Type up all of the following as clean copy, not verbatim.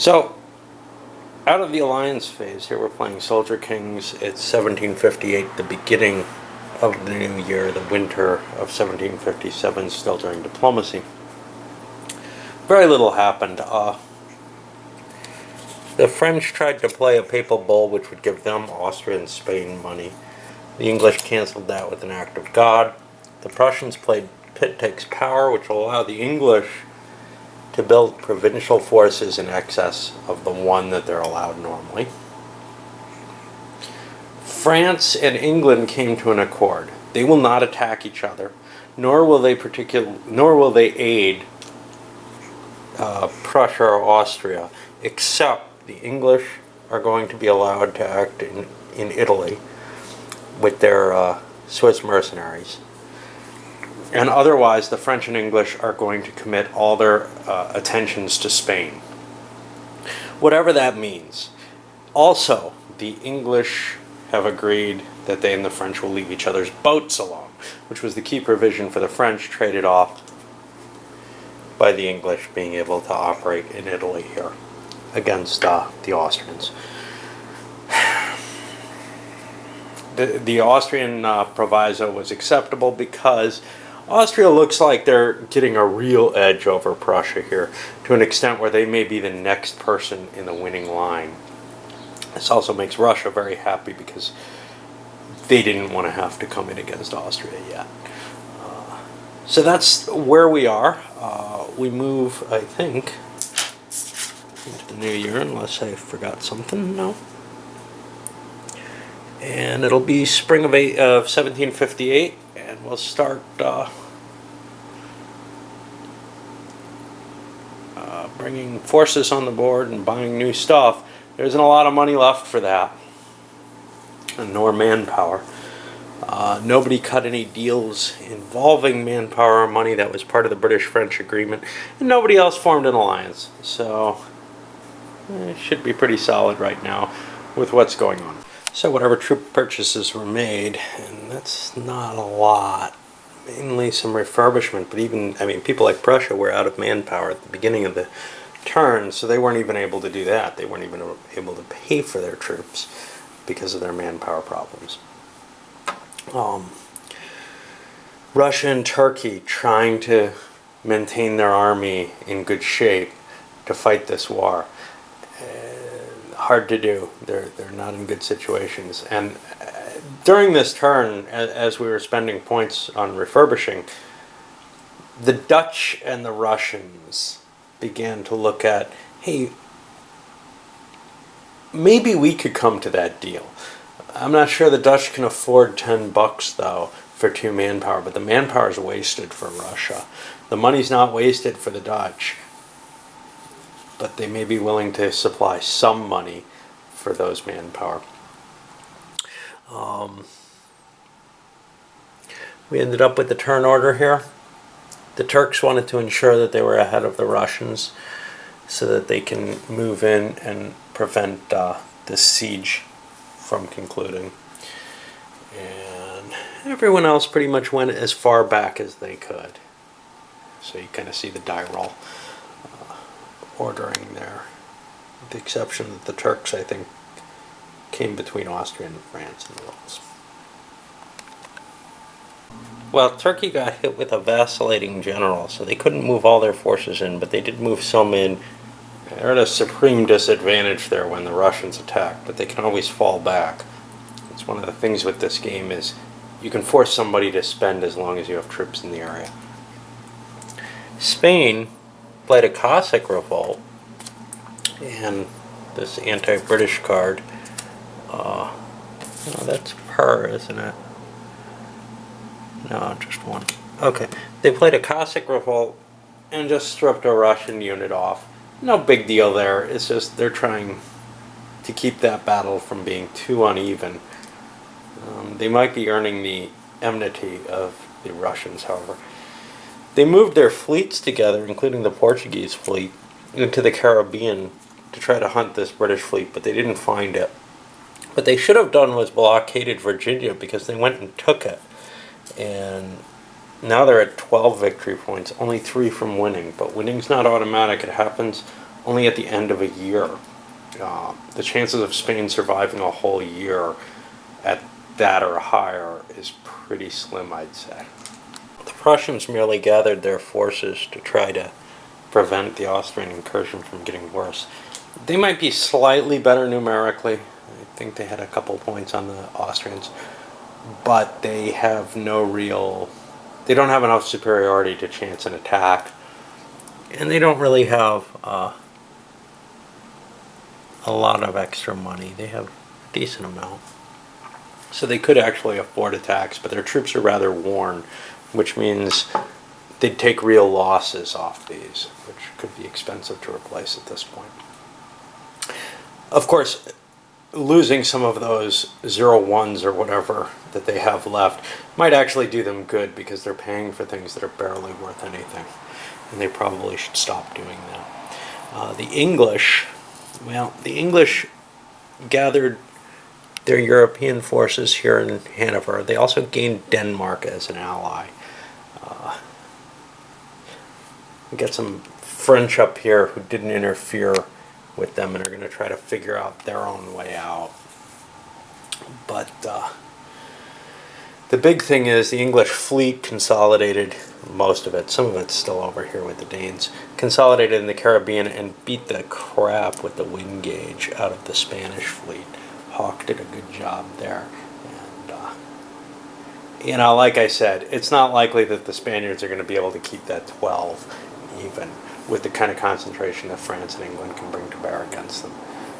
So, out of the alliance phase, here we're playing Soldier Kings. It's 1758, the beginning of the new year, the winter of 1757, still during diplomacy. Very little happened. The French tried to play a papal bull, which would give them, Austria and Spain, money. The English canceled that with an act of God. The Prussians played Pitt takes power, which will allow the English to build provincial forces in excess of the one that they're allowed normally. France and England came to an accord. They will not attack each other, nor will they aid Prussia or Austria, except the English are going to be allowed to act in Italy with their Swiss mercenaries. And otherwise, the French and English are going to commit all their attentions to Spain. Whatever that means. Also, the English have agreed that they and the French will leave each other's boats alone, which was the key provision for the French, traded off by the English being able to operate in Italy here against the Austrians. The Austrian proviso was acceptable because Austria looks like they're getting a real edge over Prussia here, to an extent where they may be the next person in the winning line. This also makes Russia very happy because they didn't want to have to come in against Austria yet. So that's where we are. We move, I think, into the new year, unless I forgot something. No. And it'll be spring of 1758, and we'll start bringing forces on the board and buying new stuff. There isn't a lot of money left for that, nor manpower. Nobody cut any deals involving manpower or money. That was part of the British-French agreement, and nobody else formed an alliance. So it should be pretty solid right now with what's going on. So whatever troop purchases were made, and that's not a lot, mainly some refurbishment, but even, people like Prussia were out of manpower at the beginning of the turn, so they weren't even able to do that. They weren't even able to pay for their troops because of their manpower problems. Russia and Turkey trying to maintain their army in good shape to fight this war. Hard to do. They're not in good situations. And during this turn, as we were spending points on refurbishing, the Dutch and the Russians began to look at, hey, maybe we could come to that deal. I'm not sure the Dutch can afford $10 though for 2 manpower, but the manpower is wasted for Russia. The money's not wasted for the Dutch, but they may be willing to supply some money for those manpower. We ended up with the turn order here. The Turks wanted to ensure that they were ahead of the Russians so that they can move in and prevent the siege from concluding. And everyone else pretty much went as far back as they could. So you kind of see the die roll ordering there, with the exception that the Turks, I think, came between Austria and France in the rolls. Well, Turkey got hit with a vacillating general, so they couldn't move all their forces in, but they did move some in. They're at a supreme disadvantage there when the Russians attack, but they can always fall back. It's one of the things with this game is you can force somebody to spend as long as you have troops in the area. Spain played a Cossack revolt, and this anti-British card, that's per, isn't it? No, just one. Okay, they played a Cossack revolt and just stripped a Russian unit off. No big deal there. It's just they're trying to keep that battle from being too uneven. They might be earning the enmity of the Russians, however. They moved their fleets together, including the Portuguese fleet, into the Caribbean to try to hunt this British fleet, but they didn't find it. What they should have done was blockaded Virginia, because they went and took it. And now they're at 12 victory points, only 3 from winning. But winning's not automatic. It happens only at the end of a year. The chances of Spain surviving a whole year at that or higher is pretty slim, I'd say. The Prussians merely gathered their forces to try to prevent the Austrian incursion from getting worse. They might be slightly better numerically. I think they had a couple points on the Austrians, but they have they don't have enough superiority to chance an attack, and they don't really have a lot of extra money. They have a decent amount. So they could actually afford attacks, but their troops are rather worn, which means they'd take real losses off these, which could be expensive to replace at this point. Of course, losing some of those 0-1s or whatever that they have left might actually do them good, because they're paying for things that are barely worth anything, and they probably should stop doing that. The English gathered their European forces here in Hanover. They also gained Denmark as an ally. We got some French up here who didn't interfere with them and are going to try to figure out their own way out. But the big thing is the English fleet consolidated most of it. Some of it's still over here with the Danes. Consolidated in the Caribbean and beat the crap with the wind gauge out of the Spanish fleet. Hawke did a good job there. And, like I said, it's not likely that the Spaniards are going to be able to keep that 12, even with the kind of concentration that France and England can bring to bear against them.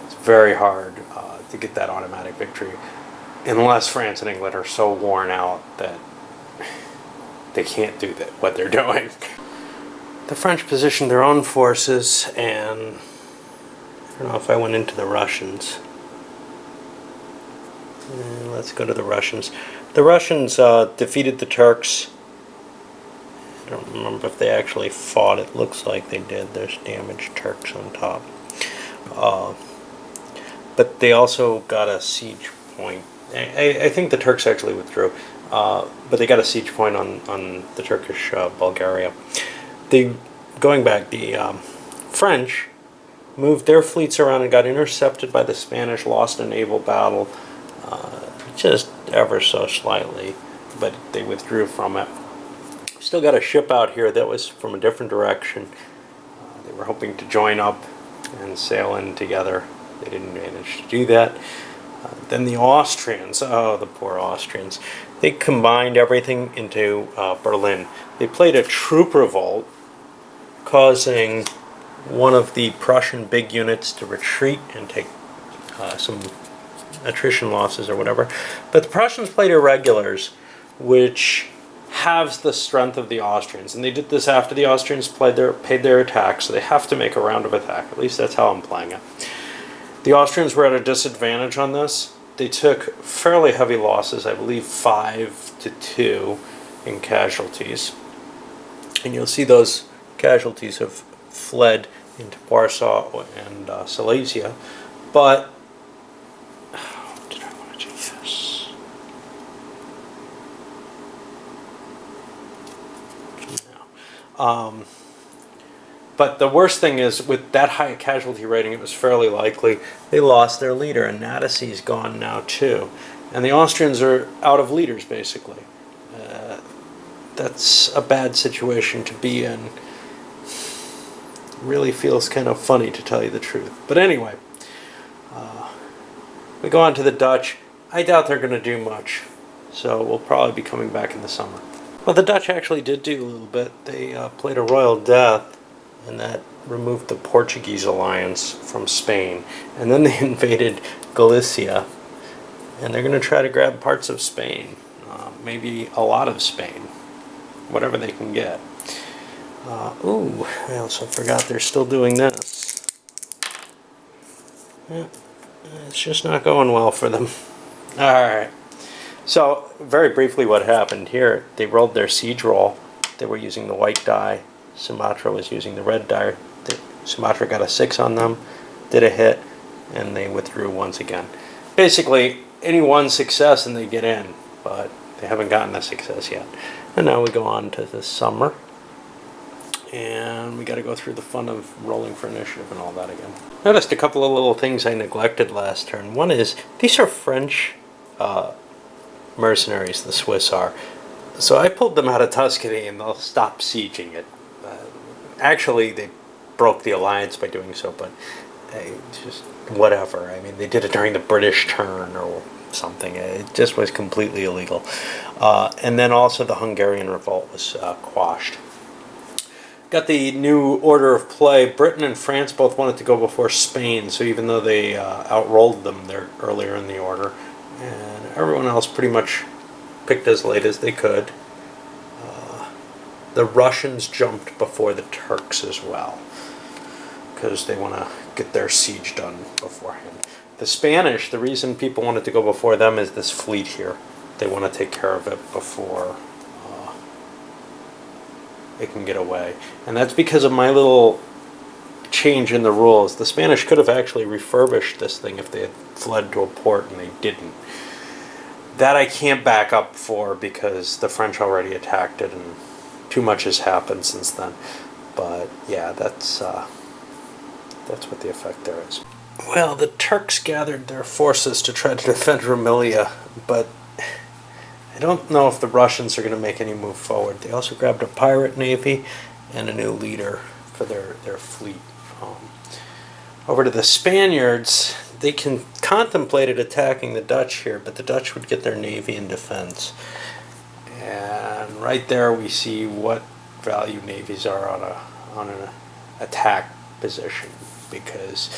It's very hard to get that automatic victory, unless France and England are so worn out that they can't do what they're doing. The French positioned their own forces, and I don't know if I went into the Russians. Let's go to the Russians. The Russians defeated the Turks. I don't remember if they actually fought. It looks like they did. There's damaged Turks on top. But they also got a siege point. I think the Turks actually withdrew. But they got a siege point on the Turkish Bulgaria. Going back, the French moved their fleets around and got intercepted by the Spanish, lost a naval battle, just ever so slightly, but they withdrew from it. Still got a ship out here that was from a different direction. They were hoping to join up and sail in together. They didn't manage to do that. Then the Austrians, the poor Austrians, they combined everything into Berlin. They played a troop revolt, causing one of the Prussian big units to retreat and take some attrition losses or whatever. But the Prussians played irregulars, which halves the strength of the Austrians. And they did this after the Austrians paid their attack, so they have to make a round of attack. At least that's how I'm playing it. The Austrians were at a disadvantage on this. They took fairly heavy losses, I believe 5-2 in casualties. And you'll see those casualties have fled into Warsaw and Silesia. But did I want to do this? No. But the worst thing is, with that high casualty rating, it was fairly likely they lost their leader, and Natasy's gone now too. And the Austrians are out of leaders, basically. That's a bad situation to be in. Really feels kind of funny, to tell you the truth. But anyway, we go on to the Dutch. I doubt they're going to do much, so we'll probably be coming back in the summer. Well, the Dutch actually did do a little bit. They played a royal death, and that removed the Portuguese alliance from Spain. And then they invaded Galicia, and they're going to try to grab parts of Spain, maybe a lot of Spain, whatever they can get. Ooh, I also forgot they're still doing this. Yeah, it's just not going well for them. Alright, so very briefly what happened here, they rolled their siege roll. They were using the white die. Sumatra was using the red die. Sumatra got a 6 on them, did a hit, and they withdrew once again. Basically, any one success and they get in, but they haven't gotten a success yet. And now we go on to the summer. And we got to go through the fun of rolling for initiative and all that again. Noticed a couple of little things I neglected last turn. One is, these are French mercenaries, the Swiss are. So I pulled them out of Tuscany and they'll stop sieging it. Actually, they broke the alliance by doing so, but just whatever. I mean, they did it during the British turn or something. It just was completely illegal. And then also the Hungarian revolt was quashed. Got the new order of play. Britain and France both wanted to go before Spain, so even though they outrolled them, they're earlier in the order. And everyone else pretty much picked as late as they could. The Russians jumped before the Turks as well, because they want to get their siege done beforehand. The Spanish, the reason people wanted to go before them is this fleet here. They want to take care of it before it can get away. And that's because of my little change in the rules. The Spanish could have actually refurbished this thing if they had fled to a port, and they didn't. That I can't back up for because the French already attacked it and too much has happened since then. But yeah, that's what the effect there is. Well, the Turks gathered their forces to try to defend Roumelia, but I don't know if the Russians are going to make any move forward. They also grabbed a pirate navy and a new leader for their fleet. Over to the Spaniards, they contemplated attacking the Dutch here, but the Dutch would get their navy in defense. And right there we see what value navies are on an attack position, because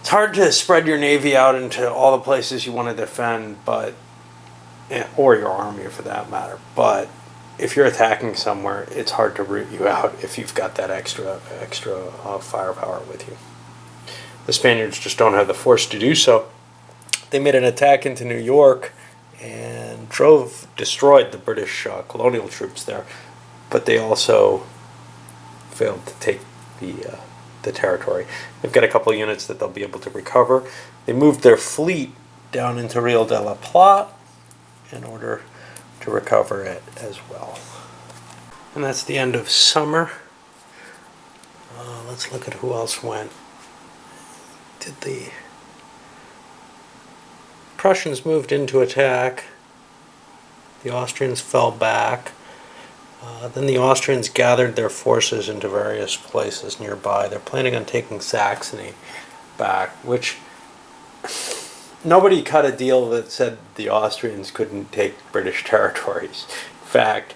it's hard to spread your navy out into all the places you want to defend, but or your army for that matter. But if you're attacking somewhere, it's hard to root you out if you've got that extra firepower with you. The Spaniards just don't have the force to do so. They made an attack into New York and destroyed the British colonial troops there, but they also failed to take the territory. They've got a couple of units that they'll be able to recover. They moved their fleet down into Rio de la Plata in order to recover it as well. And that's the end of summer. Let's look at who else went. Did the Prussians moved into attack. The Austrians fell back. Then the Austrians gathered their forces into various places nearby. They're planning on taking Saxony back, which nobody cut a deal that said the Austrians couldn't take British territories. In fact,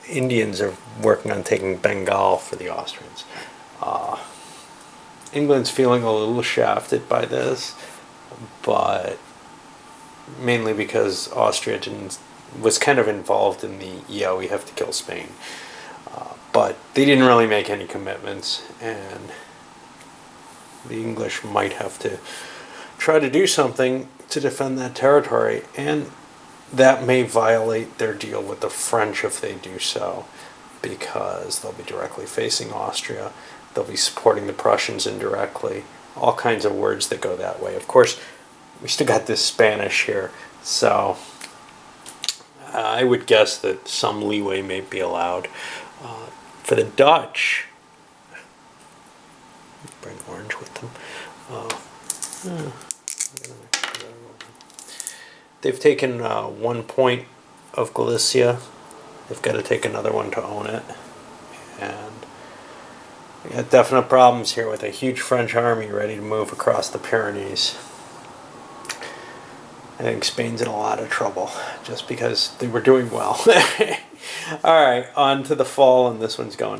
Indians are working on taking Bengal for the Austrians. England's feeling a little shafted by this, but mainly because Austria was kind of involved in the, yeah, we have to kill Spain. But they didn't really make any commitments, and the English might have to try to do something to defend that territory, and that may violate their deal with the French if they do so, because they'll be directly facing Austria. They'll be supporting the Prussians indirectly. All kinds of words that go that way. Of course, we still got this Spanish here, so I would guess that some leeway may be allowed. For the Dutch, bring orange with them. They've taken 1 point of Galicia. They've got to take another one to own it. And we got definite problems here with a huge French army ready to move across the Pyrenees. I think Spain's in a lot of trouble just because they were doing well. All right, on to the fall, and this one's going